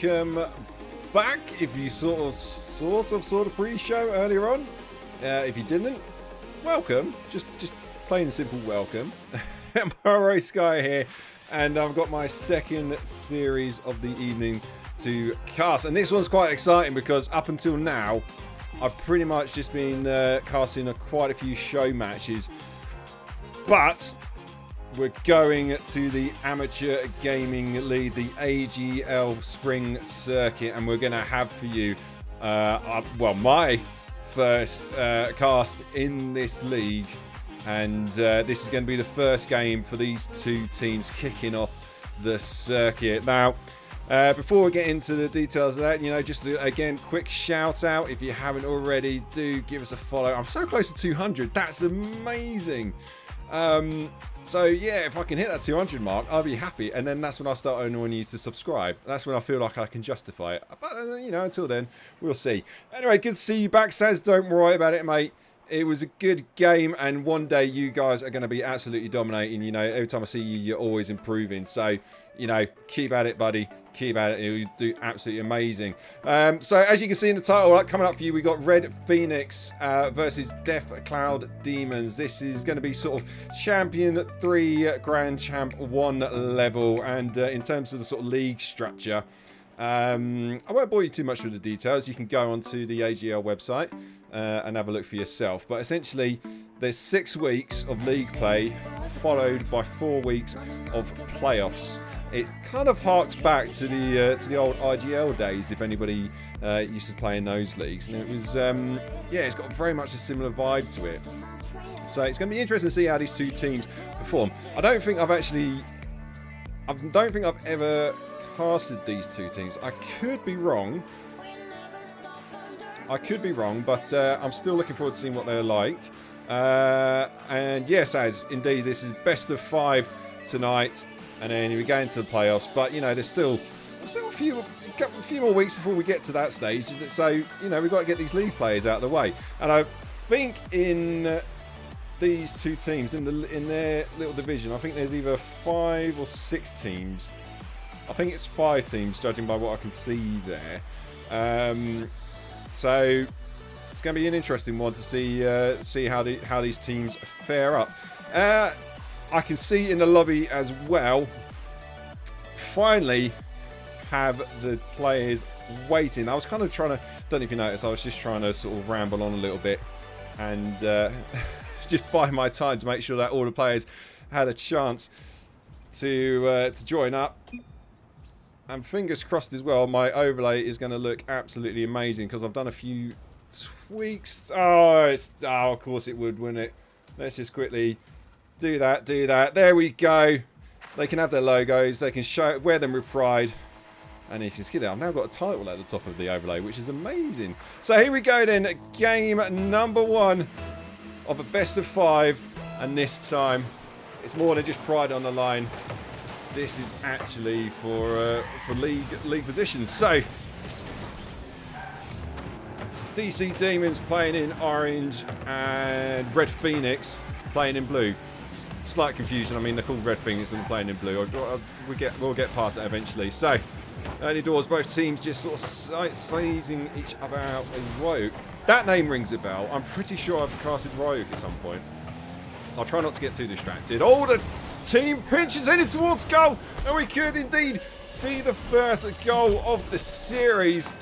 welcome back. If you sort of pre-show earlier on, if you didn't, welcome. Just plain and simple welcome. MoreiSkye here, and I've got my second series of the evening to cast, and this one's quite exciting because up until now, I've pretty much just been casting quite a few show matches, but we're going to the Amateur Gaming League, the AGL Spring Circuit, and we're going to have for you, well, my first cast in this league, and this is going to be the first game for these two teams kicking off the circuit. Now, before we get into the details of that, just again, quick shout out. If you haven't already, do give us a follow. I'm so close to 200. That's amazing. So yeah, if I can hit that 200 mark, I'll be happy, and then that's when I start annoying you to subscribe. That's when I feel like I can justify it. But until then, we'll see. Anyway, good to see you back, Saz. Don't worry about it, mate. It was a good game, and one day you guys are going to be absolutely dominating. Every time I see you, you're always improving. So, keep at it, buddy. Keep at it. You do absolutely amazing. So, as you can see in the title, coming up for you, we got RedPhoenix versus Death Cloud Demons. This is going to be sort of Champion 3, Grand Champ 1 level. And in terms of the sort of league structure, I won't bore you too much with the details. You can go onto the AGL website and have a look for yourself. But essentially, there's 6 weeks of league play followed by 4 weeks of playoffs. It kind of harks back to the old RGL days, if anybody used to play in those leagues. And it was, yeah, it's got very much a similar vibe to it. So it's going to be interesting to see how these two teams perform. I don't think I've ever casted these two teams. I could be wrong. But I'm still looking forward to seeing what they're like. And yes, as indeed, this is best of 5 tonight, and then we go into the playoffs. But there's still a few more weeks before we get to that stage. So we've got to get these league players out of the way. And I think in these two teams in their little division, I think there's either 5 or 6 teams. I think it's 5 teams, judging by what I can see there. So it's going to be an interesting one to see how these teams fare up. I can see in the lobby as well. Finally, have the players waiting. I was kind of trying to. Don't know if you noticed. I was just trying to sort of ramble on a little bit and just buy my time to make sure that all the players had a chance to join up. And fingers crossed as well, my overlay is going to look absolutely amazing because I've done a few tweaks. Oh, of course it would, wouldn't it? Let's just quickly do that. There we go. They can have their logos. They can wear them with pride. And you can see that I've now got a title at the top of the overlay, which is amazing. So here we go then. Game number 1 of a best of 5. And this time, it's more than just pride on the line. This is actually for league positions. So, DC Demons playing in orange and RedPhoenix playing in blue. Slight confusion. I mean, they're called RedPhoenix and they're playing in blue. We'll get past that eventually. So, early doors, both teams just sort of sizing each other out as Rogue. That name rings a bell. I'm pretty sure I've casted Rogue at some point. I'll try not to get too distracted. Oh, the team pinches in towards goal, and we could indeed see the first goal of the series.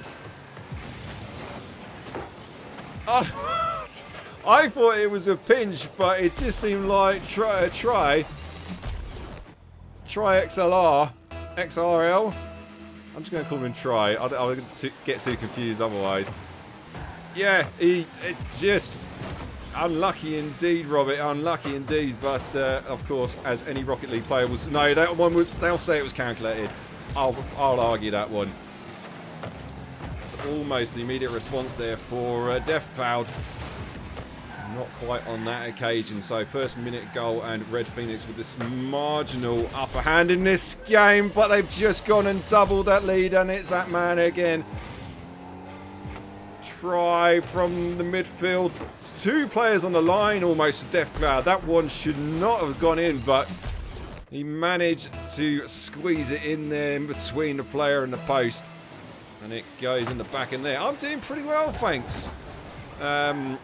I thought it was a pinch, but it just seemed like try XLR, XRL. I'm just going to call him try. I'll get too confused otherwise. Yeah, it just. Unlucky indeed, Robert. Unlucky indeed. But of course, as any Rocket League player was, no, that one would. They'll say it was calculated. I'll argue that one. It's almost the immediate response there for Death Cloud. Not quite on that occasion. So first minute goal, and RedPhoenix with this marginal upper hand in this game, but they've just gone and doubled that lead, and it's that man again. Try from the midfield. 2 players on the line almost to Death Cloud. That one should not have gone in, but he managed to squeeze it in there in between the player and the post. And it goes in the back in there. I'm doing pretty well, thanks. God, I'm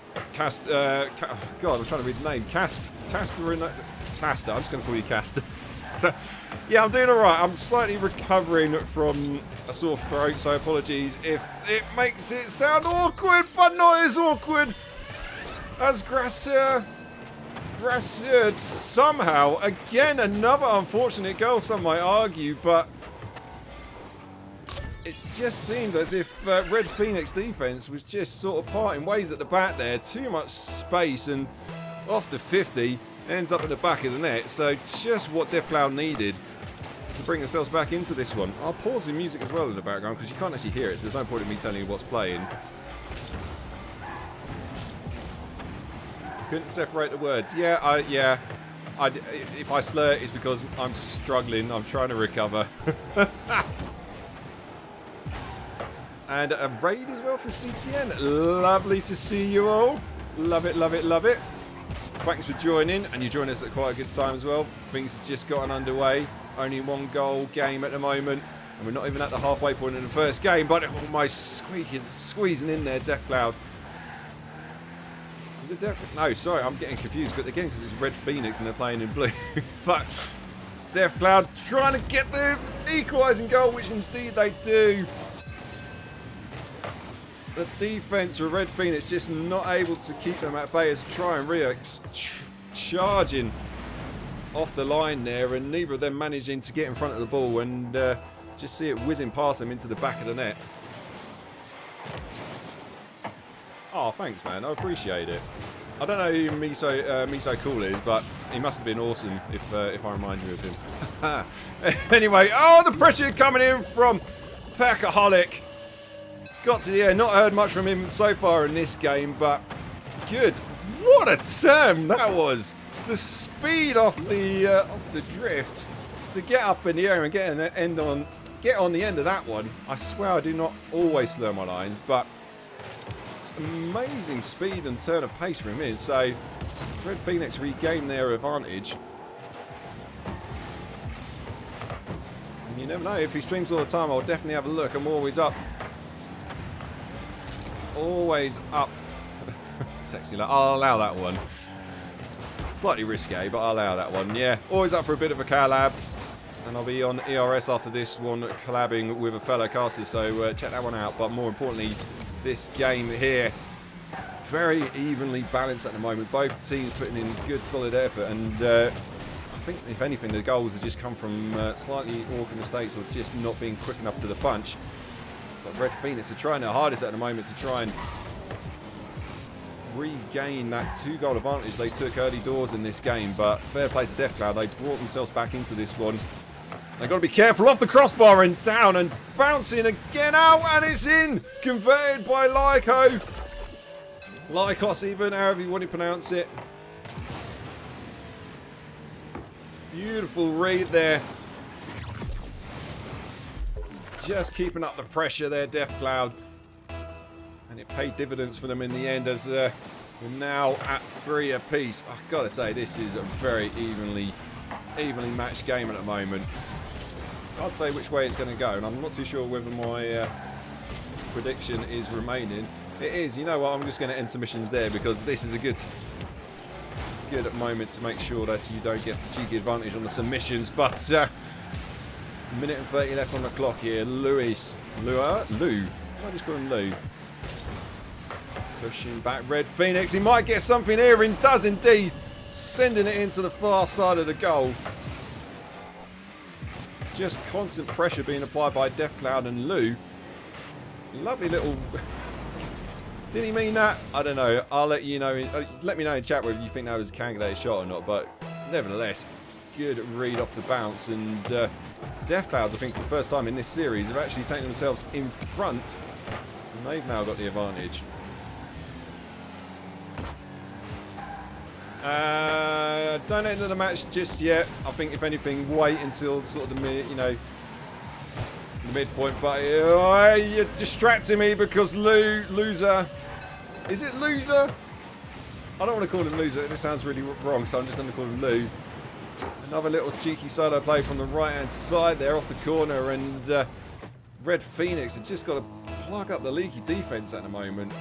trying to read the name. Caster. I'm just going to call you Caster. So, yeah, I'm doing alright. I'm slightly recovering from a sore throat, so apologies if it makes it sound awkward, but not as awkward as Gracia somehow. Again, another unfortunate goal, some might argue, but it just seemed as if RedPhoenix defense was just sort of parting ways at the back there. Too much space, and off the 50 ends up at the back of the net. So just what DefCloud needed to bring themselves back into this one. I'll pause the music as well in the background because you can't actually hear it, so there's no point in me telling you what's playing. Couldn't separate the words. Yeah. If I slur, it's because I'm struggling. I'm trying to recover. And a raid as well from CTN. Lovely to see you all. Love it, love it, love it. Thanks for joining, and you joined us at quite a good time as well. Things have just gotten underway. Only 1 goal game at the moment, and we're not even at the halfway point in the first game, but almost squeezing in there. DefCloud. Is it DefCloud? No, sorry, I'm getting confused. But again, because it's RedPhoenix and they're playing in blue. But DefCloud trying to get the equalising goal, which indeed they do. The defense for RedPhoenix just not able to keep them at bay as Try and Reax charging off the line there, and neither of them managing to get in front of the ball and just see it whizzing past them into the back of the net. Oh, thanks, man. I appreciate it. I don't know who Miso Cool is, but he must have been awesome if I remind you of him. Anyway, oh, the pressure coming in from Packaholic. Got to the end. Not heard much from him so far in this game, but good. What a turn that was! The speed off the drift to get up in the air and get on the end of that one. I swear I do not always slur my lines, but it's amazing speed and turn of pace from him. So RedPhoenix regained their advantage. And you never know, if he streams all the time, I'll definitely have a look. I'm always up. Always up. Sexy. I'll allow that one. Slightly risque, but I'll allow that one. Yeah, always up for a bit of a collab. And I'll be on ERS after this one, collabing with a fellow caster, so check that one out. But more importantly, this game here, very evenly balanced at the moment. Both teams putting in good, solid effort. And I think, if anything, the goals have just come from slightly awkward mistakes or just not being quick enough to the punch. But RedPhoenix are trying their hardest at the moment to try and regain that 2-goal advantage they took early doors in this game. But fair play to DefCloud, they brought themselves back into this one. They've got to be careful off the crossbar and down and bouncing again out, and it's in! Converted by Lyco. Lycos even, however you want to pronounce it. Beautiful read there. Just keeping up the pressure there, DefCloud. And it paid dividends for them in the end as we're now at 3 apiece. I've got to say, this is a very evenly matched game at the moment. I'd say which way it's going to go, and I'm not too sure whether my prediction is remaining. It is. You know what? I'm just going to end submissions there because this is a good moment to make sure that you don't get a cheeky advantage on the submissions. But minute and 30 left on the clock here. Lou. I just call him Lou. Pushing back RedPhoenix. He might get something here, and does indeed. Sending it into the far side of the goal. Just constant pressure being applied by DefCloud and Lou. Lovely little... Did he mean that? I don't know. I'll let you know. Let me know in chat whether you think that was a calculated shot or not. But nevertheless, good read off the bounce. And DefCloud, I think for the first time in this series, have actually taken themselves in front. And they've now got the advantage. Don't enter the match just yet. I think if anything, wait until sort of the midpoint. But you're distracting me because loser. Is it loser? I don't want to call him loser. This sounds really wrong, so I'm just going to call him Lou. Another little cheeky solo play from the right-hand side there off the corner, and RedPhoenix have just got to plug up the leaky defense at the moment.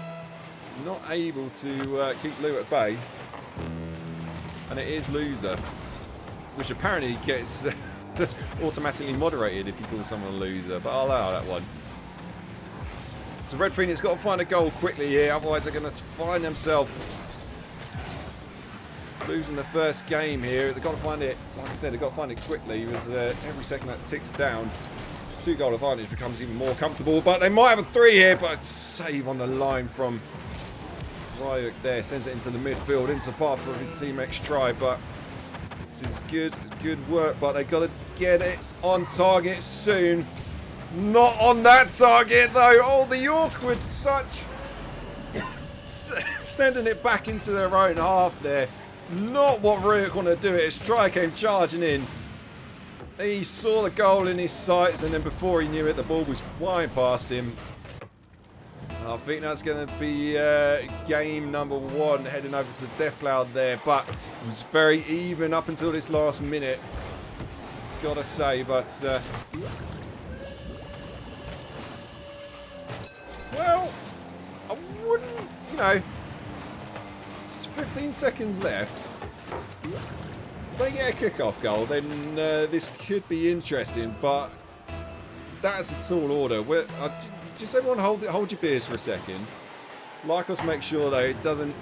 Not able to keep Lou at bay. And it is loser, which apparently gets automatically moderated if you call someone a loser, but I'll allow that one. So RedPhoenix got to find a goal quickly here, otherwise they're going to find themselves losing the first game here. They've got to find it, like I said, they've got to find it quickly, because every second that ticks down, 2-goal advantage becomes even more comfortable. But they might have a 3 here, but a save on the line from Ryuk there, sends it into the midfield, into the path for his teammate's try. But this is good work, but they've got to get it on target soon. Not on that target though. Oh, the awkward such. Sending it back into their own half there. Not what Ryuk want to do. His try came charging in. He saw the goal in his sights, and then before he knew it, the ball was flying past him. I think that's going to be game number 1, heading over to Deathcloud there. But it was very even up until this last minute, gotta say. But well, I wouldn't, you know, it's 15 seconds left. If they get a kick-off goal, then this could be interesting. But that's a tall order. Just everyone hold your beers for a second. Like us, make sure though it doesn't.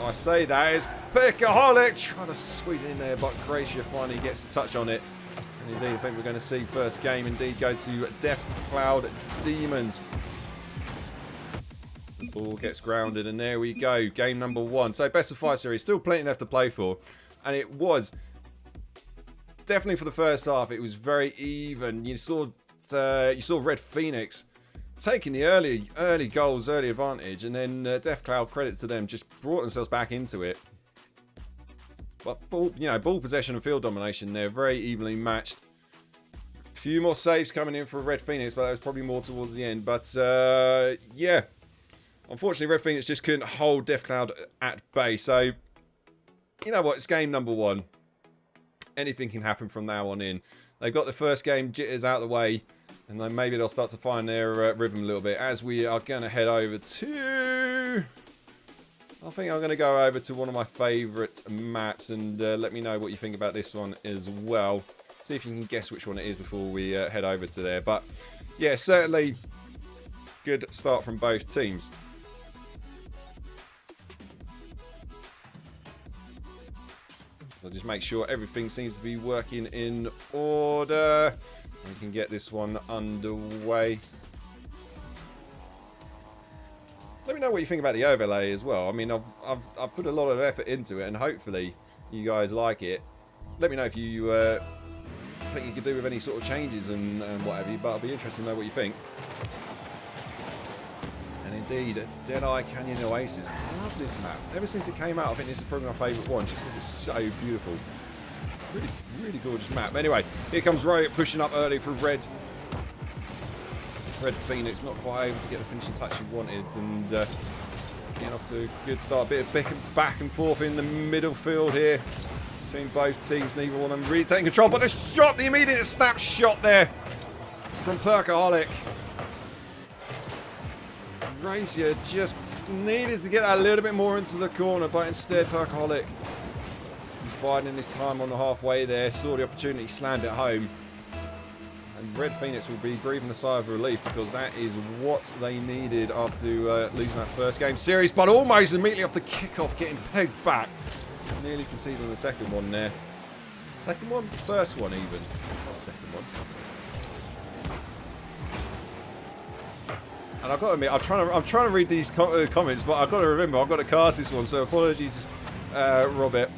I say that it's Pickaholic trying to squeeze it in there, but Gracia finally gets the touch on it. And indeed, I think we're going to see first game indeed go to Deathcloud Demons. The ball gets grounded, and there we go. Game number 1. So best of 5 series, still plenty left to play for, and it was definitely for the first half. It was very even. You saw RedPhoenix taking the early goals, early advantage, and then Deathcloud, credit to them, just brought themselves back into it. But ball possession and field domination, they're very evenly matched. A few more saves coming in for RedPhoenix, but that was probably more towards the end. But yeah, unfortunately RedPhoenix just couldn't hold Deathcloud at bay. So you know what, it's game number 1. Anything can happen from now on in. They've got the first game jitters out of the way, and then maybe they'll start to find their rhythm a little bit. As we are going to head over to, I think I'm going to go over to one of my favourite maps, and let me know what you think about this one as well. See if you can guess which one it is before we head over to there. But yeah, certainly good start from both teams. So just make sure everything seems to be working in order. We can get this one underway. Let me know what you think about the overlay as well. I mean, I've put a lot of effort into it, and hopefully you guys like it. Let me know if you think you could do with any sort of changes and what have you, but I'll be interested to know what you think. And indeed, Deadeye Canyon Oasis. I love this map. Ever since it came out, I think this is probably my favourite one, just because it's so beautiful. Really, really gorgeous map. Anyway, here comes Ryuk pushing up early for RedPhoenix, not quite able to get the finishing touch he wanted, and getting off to a good start. A bit of back and forth in the middle field here between both teams. Neither one of them really taking control, but the shot, the immediate snapshot there from Perkaholic. Gracia just needed to get that a little bit more into the corner, but instead Perkaholic, he's biding his time on the halfway there, saw the opportunity, slammed it home. And RedPhoenix will be breathing a sigh of relief, because that is what they needed after losing that first game series. But almost immediately off the kickoff, getting pegged back. Nearly conceding the second one there. Second one? First one even. Not the second one. And I've got to admit, I'm trying to read these comments, but I've got to remember, I've got to cast this one, so apologies, Robert.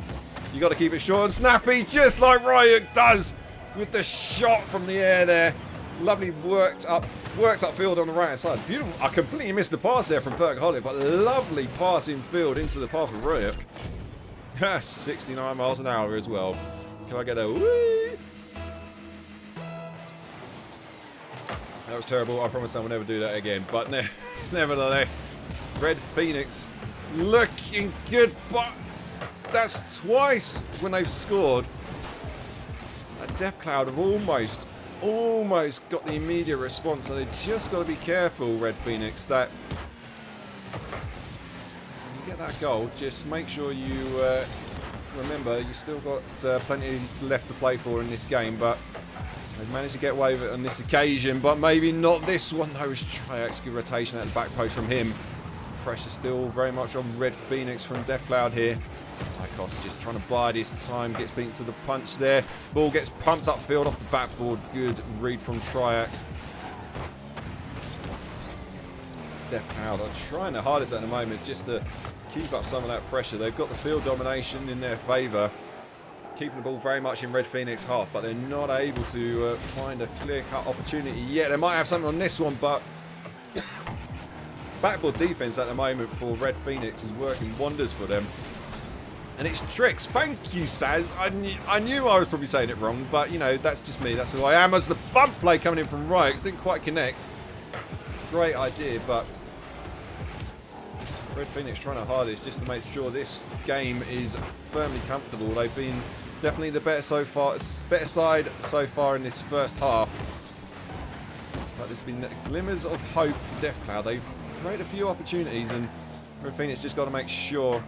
You got to keep it short and snappy, just like Ryuk does with the shot from the air there. Lovely worked up field on the right hand side. Beautiful. I completely missed the pass there from Perkaholic, but lovely passing field into the path of Ryuk. 69 miles an hour as well. Can I get a whee? That was terrible. I promise I will never do that again. But nevertheless, RedPhoenix looking good. But that's twice when they've scored. Deathcloud have almost almost got the immediate response, so they just got to be careful, RedPhoenix, that when you get that goal, just make sure you remember you still got plenty left to play for in this game, but they've managed to get away with it on this occasion, but maybe not this one. Though is Triax, good rotation at the back post from him. Pressure still very much on RedPhoenix from DeathCloud here. Lycos just trying to bide his time, gets beaten to the punch there. Ball gets pumped upfield off the backboard. Good read from Triax. DeathCloud are trying their hardest at the moment just to keep up some of that pressure. They've got the field domination in their favour, keeping the ball very much in RedPhoenix half, but they're not able to find a clear-cut opportunity yet. They might have something on this one, but backboard defense at the moment for RedPhoenix is working wonders for them. And it's tricks. Thank you, Saz. I knew I was probably saying it wrong, but you know, that's just me. That's who I am. As the bump play coming in from Ryux didn't quite connect. Great idea, but RedPhoenix trying their hardest just to make sure this game is firmly comfortable. They've been definitely the better side so far in this first half. But there's been glimmers of hope for DeathCloud. They've created a few opportunities, and RedPhoenix just got to make sure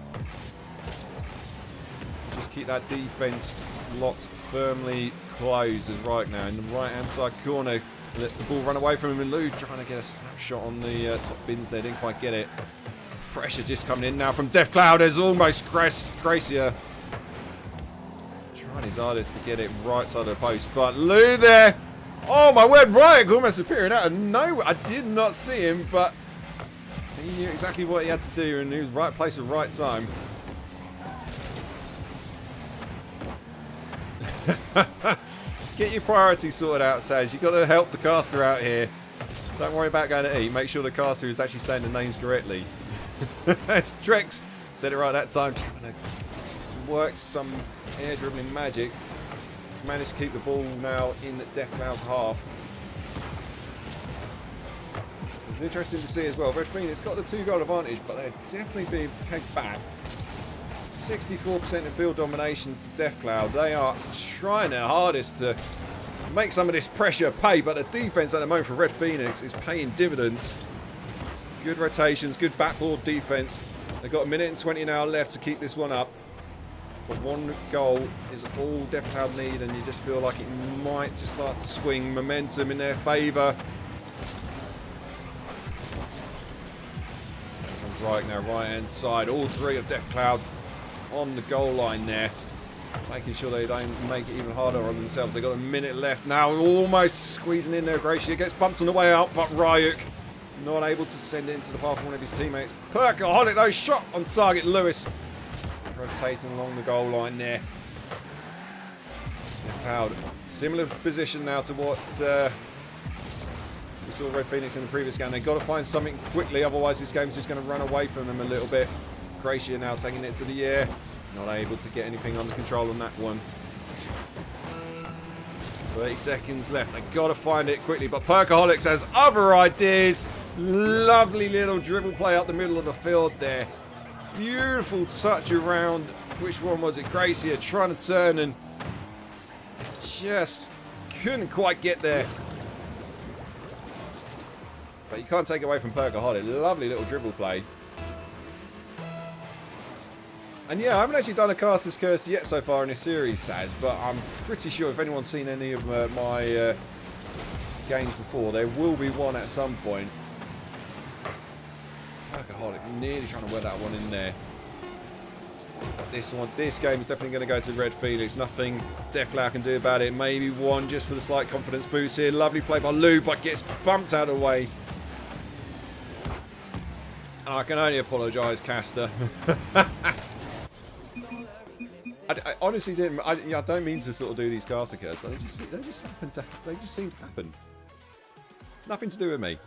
just keep that defense locked firmly closed. As right now in the right hand side corner lets the ball run away from him, and Lou trying to get a snapshot on the top bins there, didn't quite get it. Pressure just coming in now from DeathCloud. There's almost Gracia trying his hardest to get it right side of the post, but Lou there, oh my word, Ryuk almost appearing out of nowhere. I did not see him, but he knew exactly what he had to do, and he was right place at right time. Get your priorities sorted out, Saz. You've got to help the caster out here. Don't worry about going to eat. Make sure the caster is actually saying the names correctly. That's Trex. Said it right that time. Trying to work some air dribbling magic. He's managed to keep the ball now in DeathCloud's half. It's interesting to see as well. RedPhoenix got the 2-goal advantage, but they're definitely being pegged back. 64% of field domination to DeathCloud. They are trying their hardest to make some of this pressure pay, but the defense at the moment for RedPhoenix is paying dividends. Good rotations, good backboard defense. They've got 1:20 now left to keep this one up. But one goal is all DeathCloud need, and you just feel like it might just start to swing momentum in their favour. Right now, right hand side, all three of DeathCloud on the goal line there, making sure they don't make it even harder on themselves. They've got a minute left now, almost squeezing in there. Gracia gets bumped on the way out, but Ryuk not able to send it into the path of one of his teammates. Perkaholic though, shot on target. Lewis rotating along the goal line there. DeathCloud, similar position now to what we saw RedPhoenix in the previous game. They've got to find something quickly, otherwise this game's just going to run away from them a little bit. Gracia now taking it to the air. Not able to get anything under control on that one. 30 seconds left. They've got to find it quickly, but Perkaholics has other ideas. Lovely little dribble play up the middle of the field there. Beautiful touch around. Which one was it? Gracia trying to turn and just couldn't quite get there. But you can't take away from Perkaholic. Lovely little dribble play. And yeah, I haven't actually done a Caster's Curse yet so far in this series, Saz, but I'm pretty sure if anyone's seen any of my games before, there will be one at some point. Perkaholic nearly trying to wear that one in there. But this game is definitely going to go to RedPhoenix. Nothing DeathCloud can do about it. Maybe one just for the slight confidence boost here. Lovely play by Lou, but gets bumped out of the way. I can only apologise, Caster. I honestly didn't. I don't mean to sort of do these caster curves, but they just seem to happen. Nothing to do with me.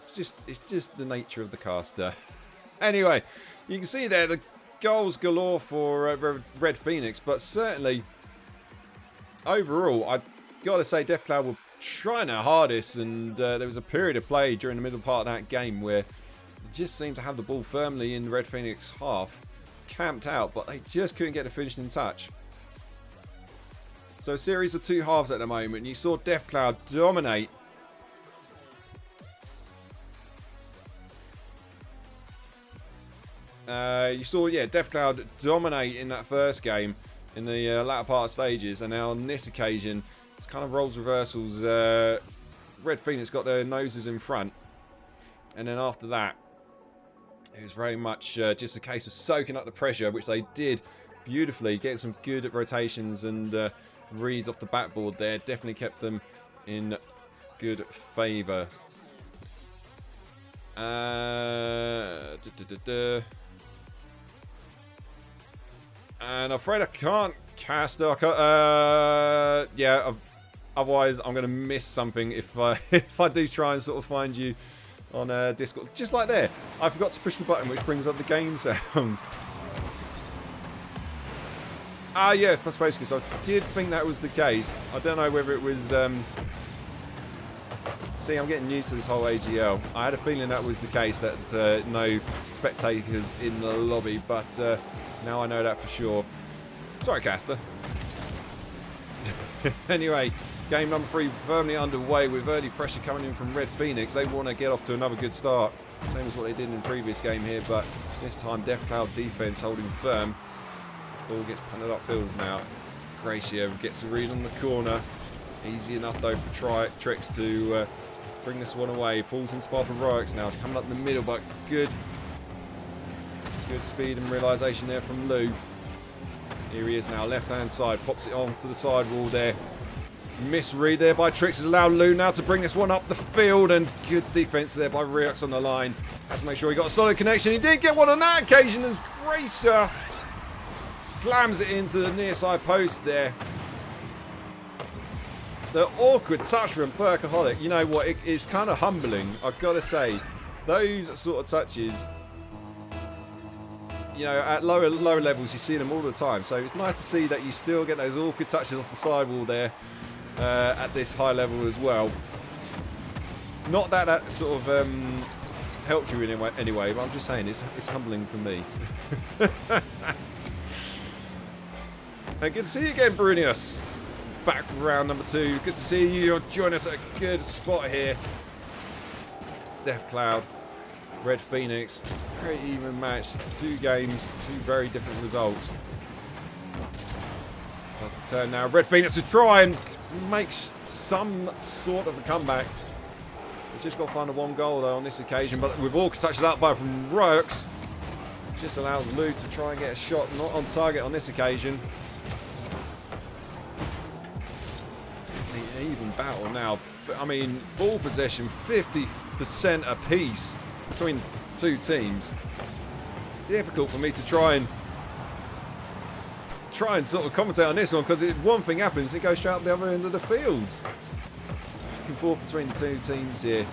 It's just the nature of the caster. Anyway, you can see there the goals galore for RedPhoenix, but certainly overall, I've got to say DeathCloud were trying their hardest, and there was a period of play during the middle part of that game where they just seemed to have the ball firmly in RedPhoenix half. Camped out, but they just couldn't get the finishing touch. So a series of 2 halves at the moment. You saw Deathcloud dominate. You saw, yeah, Deathcloud dominate in that first game in the latter part of stages, and now on this occasion, it's kind of roles reversals. RedPhoenix got their noses in front, and then after that, it was very much just a case of soaking up the pressure, which they did beautifully, getting some good rotations and reads off the backboard there. Definitely kept them in good favour. And I'm afraid I can't cast it. Yeah, otherwise I'm going to miss something if I do try and sort of find you on Discord. Just like there, I forgot to push the button which brings up the game sound. Ah, yeah, I suppose because I did think that was the case. I don't know whether it was... See, I'm getting new to this whole AGL. I had a feeling that was the case, that no spectators in the lobby, but now I know that for sure. Sorry, caster. Anyway, game number 3 firmly underway with early pressure coming in from RedPhoenix. They want to get off to another good start, same as what they did in the previous game here, but this time Deathcloud defense holding firm. Ball gets punted upfield now. Gracia gets a read on the corner. Easy enough though for Tricks to bring this one away. Falls in spot for RedPhoenix now. It's coming up in the middle, but good speed and realisation there from Lou. Here he is now, left hand side, pops it on to the side wall there. Misread there by Tricks has allowed Lou now to bring this one up the field, and good defence there by RedPhoenix on the line. Had to make sure he got a solid connection. He did get one on that occasion, and Gracia slams it into the near side post there. The awkward touch from Perkaholic, you know what, it is kind of humbling, I've got to say. Those sort of touches, you know, at lower levels you see them all the time, so it's nice to see that you still get those awkward touches off the sidewall there at this high level as well. Not that that sort of helped you in any way, but I'm just saying it's humbling for me. And good to see you again, Brunius. Back for round number 2. Good to see you. You'll join us at a good spot here. Deathcloud, RedPhoenix, very even match. 2 games, 2 very different results. That's the turn now. RedPhoenix to try and make some sort of a comeback. He's just got to find a 1 goal though on this occasion, but with all touches out by from Rourke's, just allows Lou to try and get a shot not on target on this occasion. Even battle now. I mean, ball possession 50% apiece between 2 teams. Difficult for me to try and sort of commentate on this one, because one thing happens, it goes straight up the other end of the field. Back and forth between the 2 teams here.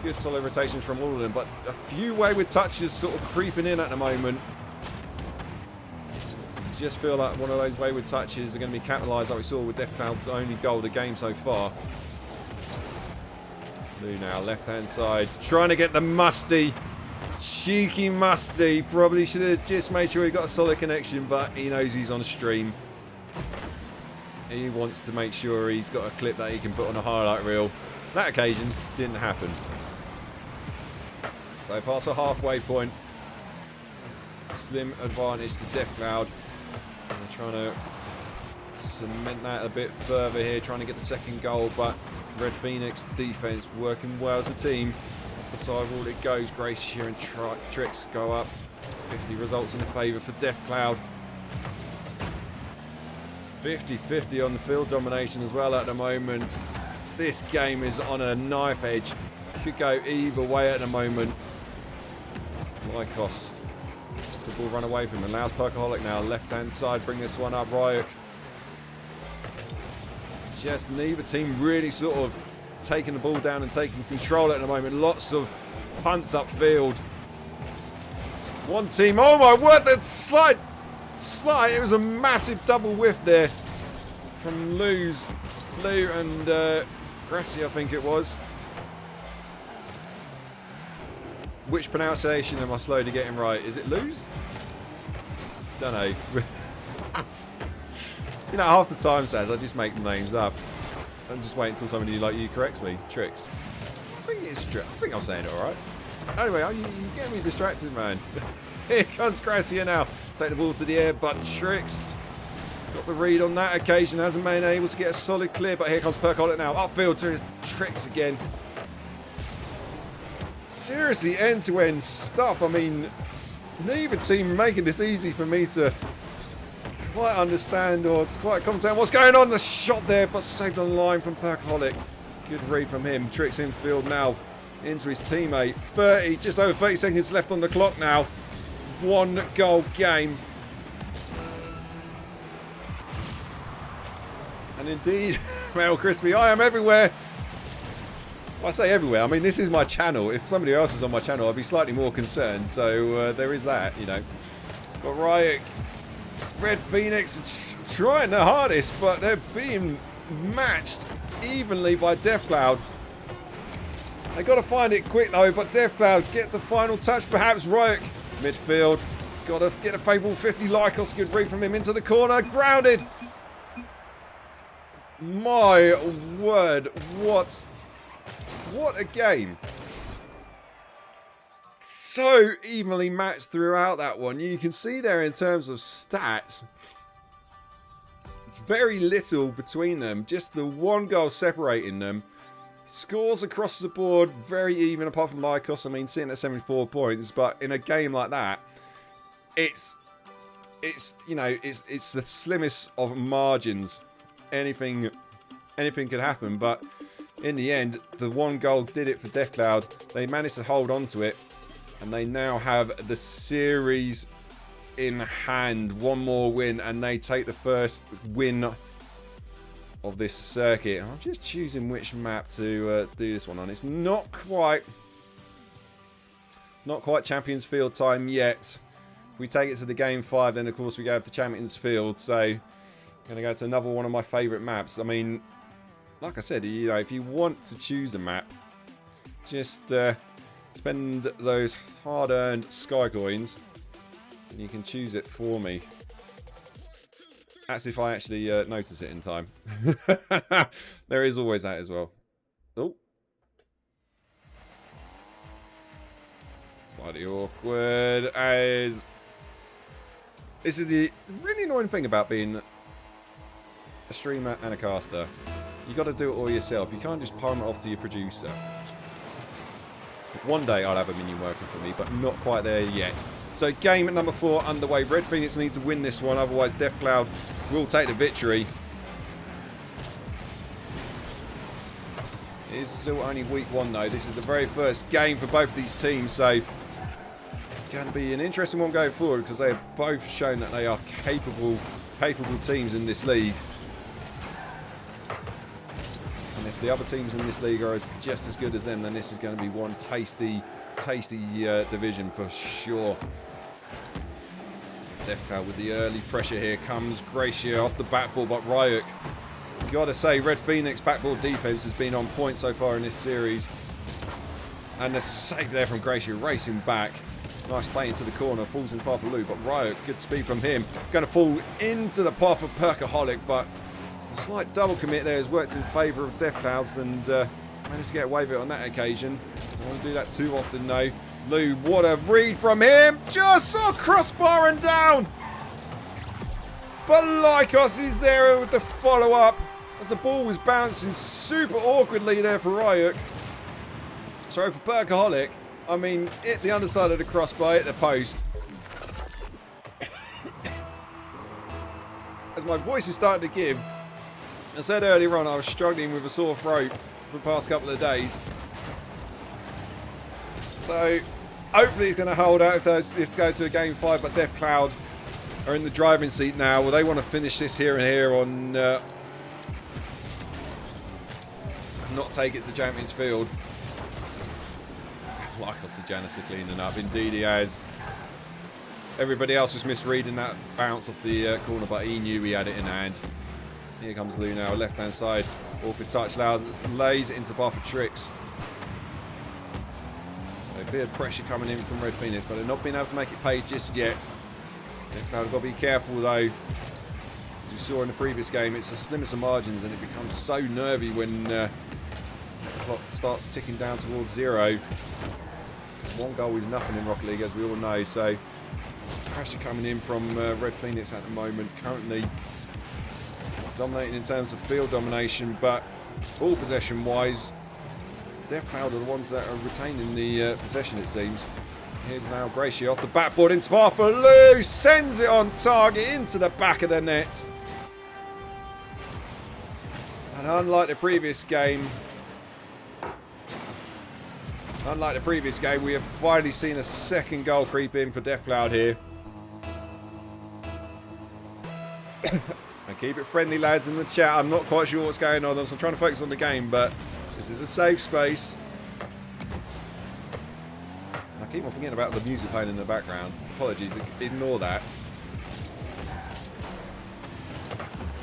Good solid rotations from all of them, but a few wayward touches sort of creeping in at the moment. Just feel like one of those wayward touches are going to be capitalised like we saw with Deathcloud's only goal of the game so far. Lou now, left hand side, trying to get the Musty. Cheeky Musty. Probably should have just made sure he got a solid connection, but he knows he's on stream. He wants to make sure he's got a clip that he can put on a highlight reel. That occasion didn't happen. So past the halfway point. Slim advantage to Deathcloud. They're trying to cement that a bit further here, trying to get the 2nd goal, but RedPhoenix defense working well as a team. Off the side wall it goes. Gracia and Tricks go up. 50 results in the favour for Deathcloud. 50-50 on the field domination as well at the moment. This game is on a knife edge. Could go either way at the moment. Lycos. The ball run away from him. Allows Perkaholic now. Left hand side. Bring this one up. Ryuk. Just neither team really sort of taking the ball down and taking control at the moment. Lots of punts upfield. One team. Oh my word! That slide. It was a massive double whiff there from Lou and Gracie, I think it was. Which pronunciation am I slowly getting right? Is it Lose? Don't know. You know, half the time, Saz, I just make the names up. I'm just waiting until somebody like you corrects me. Tricks. I think it's true. I think I'm saying it all right. Anyway, you get me distracted, man. Here comes Gracia now. Take the ball to the air, but Tricks got the read on that occasion. Hasn't been able to get a solid clear, but here comes Perkolic now. Upfield to his Tricks again. Seriously, end-to-end stuff. I mean, neither team making this easy for me to quite understand or quite comprehend what's going on. The shot there, but saved on line from Perkolic. Good read from him. Tricks infield now into his teammate. 30, just over 30 seconds left on the clock now. 1 goal game. And indeed, Mel Crispy, I am everywhere. Well, I say everywhere. I mean, this is my channel. If somebody else is on my channel, I'd be slightly more concerned. So there is that, you know. But Ryuk, RedPhoenix trying their hardest, but they're being matched evenly by Deathcloud. They got to find it quick though, but Deathcloud get the final touch. Perhaps Ryuk midfield. Got to get a favourable 50. Lycos, good read from him into the corner. Grounded. My word, what a game. So evenly matched throughout that one. You can see there in terms of stats, very little between them. Just the 1 goal separating them. Scores across the board, very even apart from Lycos. I mean, sitting at 74 points, but in a game like that, it's you know, it's the slimmest of margins. Anything could happen, but in the end, the 1 goal did it for Deathcloud. They managed to hold on to it, and they now have the series in hand. 1 more win, and they take the first win of this circuit. I'm just choosing which map to do this one on. It's not quite Champions Field time yet. If we take it to the game 5, then of course we go to the Champions Field. So I'm going to go to another one of my favourite maps. I mean, like I said, you know, if you want to choose a map, just spend those hard-earned Sky coins, and you can choose it for me. That's if I actually notice it in time. There is always that as well. Oh. Slightly awkward as... This is the really annoying thing about being a streamer and a caster. You got to do it all yourself. You can't just palm it off to your producer. One day I'll have a minion working for me, but not quite there yet. So game number 4 underway. RedPhoenix needs to win this one, otherwise Deathcloud will take the victory. It is still only week 1 though. This is the very first game for both of these teams, so it's going to be an interesting one going forward because they have both shown that they are capable teams in this league. And if the other teams in this league are just as good as them, then this is going to be one tasty division for sure. So Deathcloud with the early pressure here. Comes Gracia off the backboard, but Ryuk, gotta say, RedPhoenix backboard defense has been on point so far in this series. And the save there from Gracia, racing back. Nice play into the corner, falls in the path of Lou, but Ryuk, good speed from him. Going to fall into the path of Perkaholic, but a slight double commit there has worked in favour of Deathclouds, and managed to get away with it on that occasion. Don't want to do that too often, though. Lou, what a read from him! Just saw crossbar and down! But Lycos is there with the follow-up as the ball was bouncing super awkwardly there for Ryuk. Sorry for Perkaholic. I mean, hit the underside of the crossbar, hit the post. As my voice is starting to give, I said earlier on I was struggling with a sore throat for the past couple of days. So, hopefully it's going to hold out if it goes to a game 5, but Deathcloud are in the driving seat now. Well, they want to finish this here and here on... not take it to Champions Field. Lycos the janitor cleaning up. Indeed he has. Everybody else was misreading that bounce off the corner, but he knew he had it in hand. Here comes Lou now, left hand side. Awkward touch, lays it into the path of Tricks. So a bit of pressure coming in from RedPhoenix, but they're not being able to make it pay just yet. They've got to be careful though. we saw in the previous game, it's the slimmest of margins, and it becomes so nervy when the clock starts ticking down towards 0. One goal is nothing in Rocket League, as we all know. So pressure coming in from RedPhoenix at the moment, currently dominating in terms of field domination, but ball possession wise, DevCloud are the ones that are retaining the possession, it seems. Here's now Gracie off the backboard in spar for Lou, sends it on target into the back of the net. And unlike the previous game, we have finally seen a second goal creep in for DevCloud here. And keep it friendly, lads, in the chat. I'm not quite sure what's going on, so I'm trying to focus on the game, but this is a safe space. I keep on forgetting about the music playing in the background. Apologies, ignore that.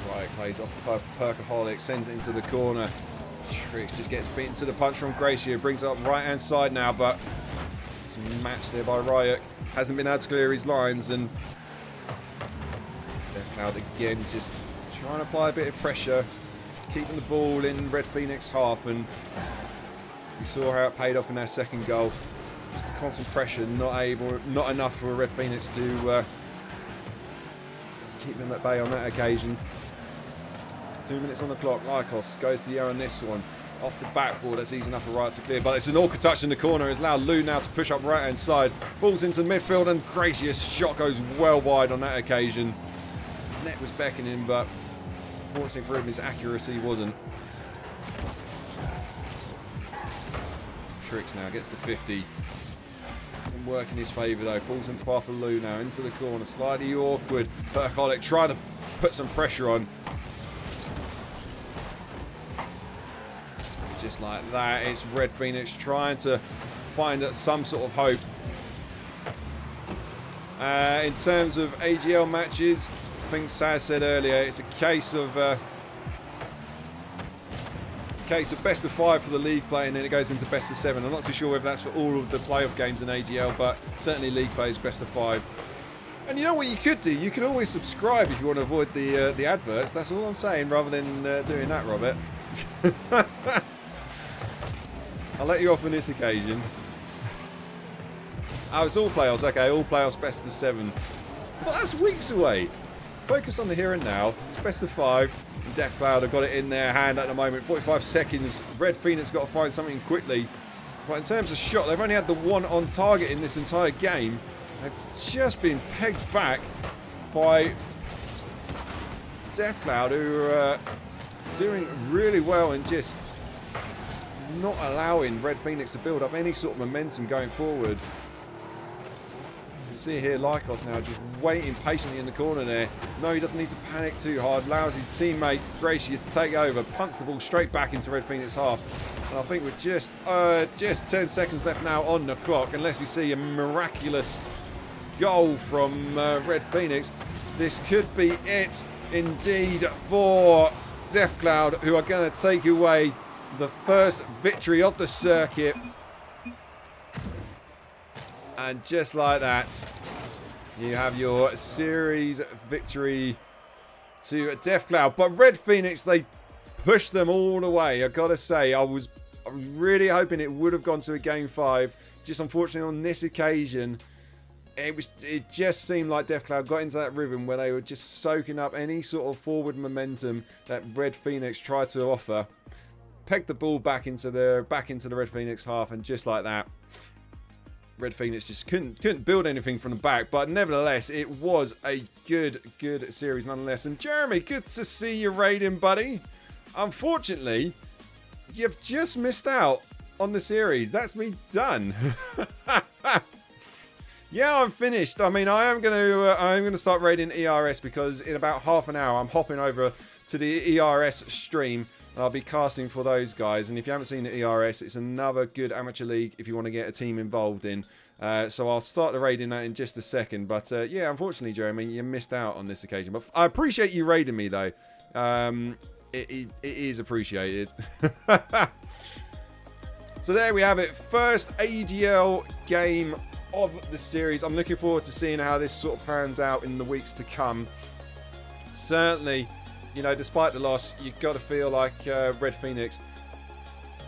Right, plays off the Perkaholic, sends it into the corner. Tricks just gets beaten to the punch from Gracie, brings it up right hand side now, but it's matched there by Riot. Hasn't been able to clear his lines, and DevCloud again just trying to apply a bit of pressure, keeping the ball in RedPhoenix half, and we saw how it paid off in their second goal. Just a constant pressure, not enough for RedPhoenix to keep them at bay on that occasion. 2 minutes on the clock. Lycos goes to the air on this one. Off the backboard, that's easy enough for Riot to clear, but it's an awkward touch in the corner. It's allowed Lou now to push up right hand side. Falls into midfield, and Gracie's shot goes well wide on that occasion. Net was beckoning, but fortunately for him, his accuracy wasn't. Tricks now gets to 50. Doesn't work in his favour though. Falls into path for Lou now, into the corner. Slightly awkward. Perkaholic trying to put some pressure on. Just like that, it's RedPhoenix trying to find some sort of hope. In terms of AGL matches, I think Saz said earlier, it's a case of best of 5 for the league play, and then it goes into best of 7. I'm not too sure whether that's for all of the playoff games in AGL, but certainly league play is best of 5. And you know what you could do? You could always subscribe if you want to avoid the adverts. That's all I'm saying, rather than doing that, Robert. I'll let you off on this occasion. Oh, it's all playoffs. Okay, all playoffs, best of 7. But that's weeks away. Focus on the here and now. It's best of 5. DevCloud have got it in their hand at the moment. 45 seconds. RedPhoenix got to find something quickly. But in terms of shot, they've only had the one on target in this entire game. They've just been pegged back by DevCloud, who are doing really well and just not allowing RedPhoenix to build up any sort of momentum going forward. You see here Lycos now just waiting patiently in the corner there. No, he doesn't need to panic too hard. Allows his teammate Gracie to take over, punts the ball straight back into RedPhoenix half. And I think with just 10 seconds left now on the clock, unless we see a miraculous goal from RedPhoenix, this could be it indeed for DevCloud, who are going to take away the first victory of the circuit. And just like that, you have your series victory to DevCloud. But RedPhoenix, they pushed them all the way. I've got to say, I was really hoping it would have gone to a game 5. Just unfortunately on this occasion, it just seemed like DevCloud got into that rhythm where they were just soaking up any sort of forward momentum that RedPhoenix tried to offer. Pegged the ball back into the RedPhoenix half, and just like that, RedPhoenix just couldn't build anything from the back. But nevertheless, it was a good series nonetheless. And Jeremy, good to see you raiding, buddy. Unfortunately, you've just missed out on the series. That's me done. Yeah, I'm finished. I mean, I am gonna start raiding ERS, because in about half an hour I'm hopping over to the ERS stream. I'll be casting for those guys, and if you haven't seen the ERS, it's another good amateur league if you want to get a team involved in. So I'll start the raiding that in just a second. But yeah, unfortunately, Jeremy, you missed out on this occasion. But I appreciate you raiding me, though. It is appreciated. So there we have it. First AGL game of the series. I'm looking forward to seeing how this sort of pans out in the weeks to come. certainly, you know, despite the loss, you've got to feel like RedPhoenix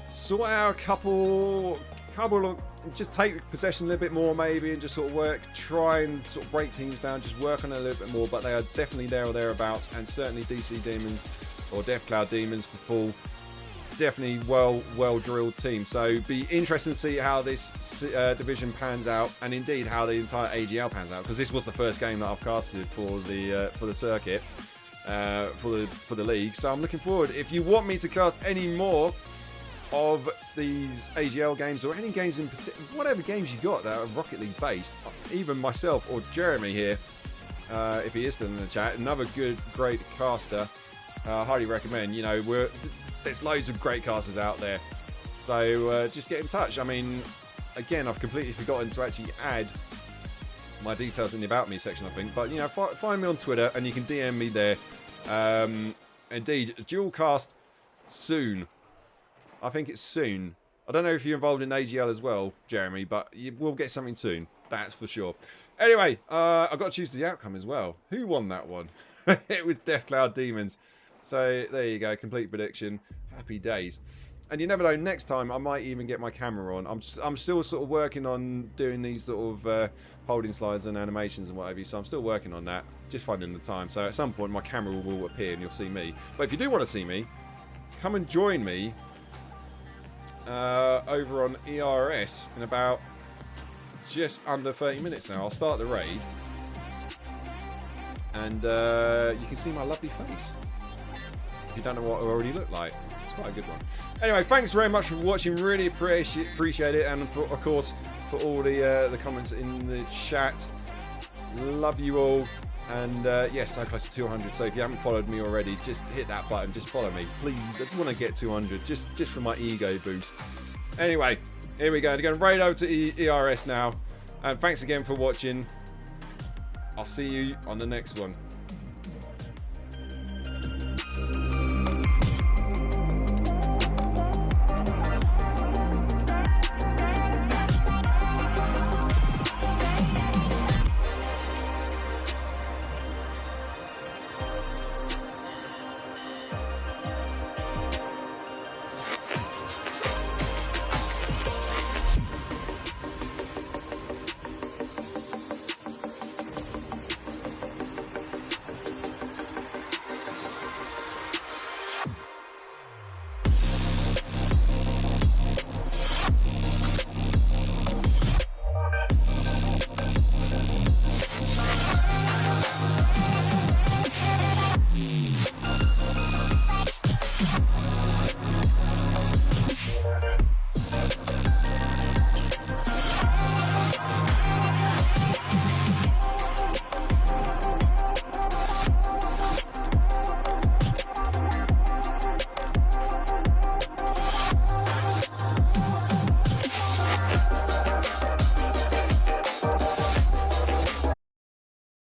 sort out a couple of, just take possession a little bit more maybe, and just sort of try and sort of break teams down, just work on it a little bit more. But they are definitely there or thereabouts, and certainly DC Demons or Death Cloud Demons for full. Definitely well drilled team. So be interesting to see how this division pans out, and indeed how the entire AGL pans out, because this was the first game that I've casted for the circuit, for the league. So I'm looking forward. If you want me to cast any more of these AGL games, or any games in particular, whatever games you got that are Rocket League based, even myself or Jeremy here, if he is still in the chat, another great caster, highly recommend. You know, there's loads of great casters out there, so just get in touch. I mean, again, I've completely forgotten to actually add my details in the About Me section, I think, but you know, find me on Twitter and you can DM me there. Indeed, dual cast soon. I think it's soon. I don't know if you're involved in AGL as well, Jeremy, but we'll get something soon, that's for sure. Anyway, I've got to choose the outcome as well. Who won that one? It was Death Cloud Demons. So there you go, complete prediction. Happy days. And you never know, next time I might even get my camera on. I'm still sort of working on doing these sort of holding slides and animations and whatever, so I'm still working on that, just finding the time. So at some point my camera will appear and you'll see me. But if you do want to see me, come and join me over on ERS in about just under 30 minutes now. I'll start the raid, and you can see my lovely face. If you don't know what I already look like, it's quite a good one. Anyway, thanks very much for watching. Really appreciate it, and of course for all the comments in the chat. Love you all, and yes, so close to 200. So if you haven't followed me already, just hit that button. Just follow me, please. I just want to get 200, just for my ego boost. Anyway, here we go. We're going right over to ERS now, and thanks again for watching. I'll see you on the next one.